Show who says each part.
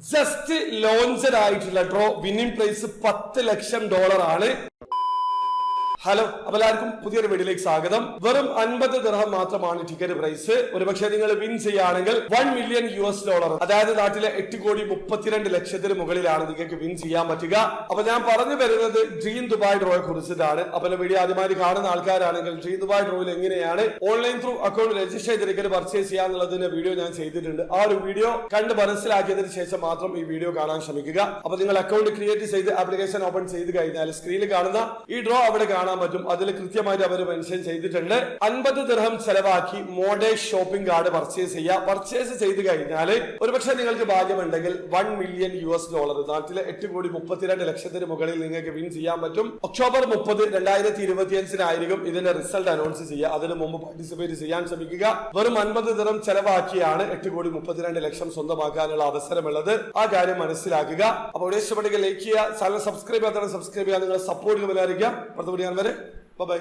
Speaker 1: Just launched ആയിട്ടുള്ള draw winning price $10 ലക്ഷം ആണ്. Hello, അപ്പൊ എല്ലാവർക്കും പുതിയൊരു വീഡിയോയിലേക്ക് സ്വാഗതം. വെറും 50 ദിർഹം മാത്രമാണ് ടിക്കറ്റ് പ്രൈസ്. ഒരുപക്ഷെ നിങ്ങൾ വിൻ ചെയ്യുകയാണെങ്കിൽ $1 മില്യൺ അതായത് നാട്ടിലെ 8,32,00,000 മുകളിലാണ് നിങ്ങൾക്ക് വിൻ ചെയ്യാൻ പറ്റുക. അപ്പൊ ഞാൻ പറഞ്ഞു വരുന്നത് ഡ്രീം ദുബായ് ഡ്രോയെ കുറിച്ചിട്ടാണ്. അപ്പൊ വീഡിയോ ആദ്യമായി കാണുന്ന ആൾക്കാരാണെങ്കിൽ ഡ്രീം ദുബായ് ഡ്രോയിൽ എങ്ങനെയാണ് ഓൺലൈൻ ത്രൂ അക്കൗണ്ട് രജിസ്റ്റർ ചെയ്ത് ടിക്കറ്റ് പർച്ചേസ് ചെയ്യാന്നുള്ളതിന്റെ വീഡിയോ ഞാൻ ചെയ്തിട്ടുണ്ട്. ആ ഒരു വീഡിയോ കണ്ട് മനസ്സിലാക്കിയതിനു ശേഷം മാത്രം ഈ വീഡിയോ കാണാൻ ശ്രമിക്കുക. അപ്പൊ നിങ്ങൾ അക്കൗണ്ട് ക്രിയേറ്റ് ചെയ്ത് ആപ്ലിക്കേഷൻ ഓപ്പൺ ചെയ്ത് കഴിഞ്ഞാൽ സ്ക്രീനിൽ കാണുന്ന ഈ ഡ്രോ അവിടെ കാണാൻ പറ്റും. അതിൽ കൃത്യമായിട്ട് അവർ മെൻഷൻ ചെയ്തിട്ടുണ്ട് 50 ദിർഹം ചെലവാക്കി മോഡേൺ ഷോപ്പിംഗ് കാർഡ് പർച്ചേസ് ചെയ്യുക. പർച്ചേസ് ചെയ്ത് കഴിഞ്ഞാൽ ഒരുപക്ഷെ നിങ്ങൾക്ക് ഭാഗ്യമുണ്ടെങ്കിൽ $1 മില്യൺ നാട്ടിലെ 8,32,00,000 മുകളിൽ നിങ്ങൾക്ക് വിൻ ചെയ്യാൻ പറ്റും. ഒക്ടോബർ 30, 2025 ഇതിന്റെ റിസൾട്ട് അനൗൺസ് ചെയ്യുക. അതിന് മുമ്പ് പാർട്ടിസിപ്പേറ്റ് ചെയ്യാൻ ശ്രമിക്കുക. വെറും 50 ദിർഹം ചെലവാക്കിയാണ് 8,32,00,000 സ്വന്തമാക്കാനുള്ള അവസരമുള്ളത്. ആ കാര്യം മനസ്സിലാക്കുക. അപ്പോൾ ഇഷ്ടപ്പെട്ടെങ്കിൽ ലൈക്ക് ചെയ്യുക, ചാനൽ സബ്സ്ക്രൈബ് ചെയ്യാത്ത സബ്സ്ക്രൈബ് ചെയ്യുക, നിങ്ങളെ സപ്പോർട്ട് ചെയ്യാൻ. അടുത്ത വീഡിയോ വരെ ബൈ.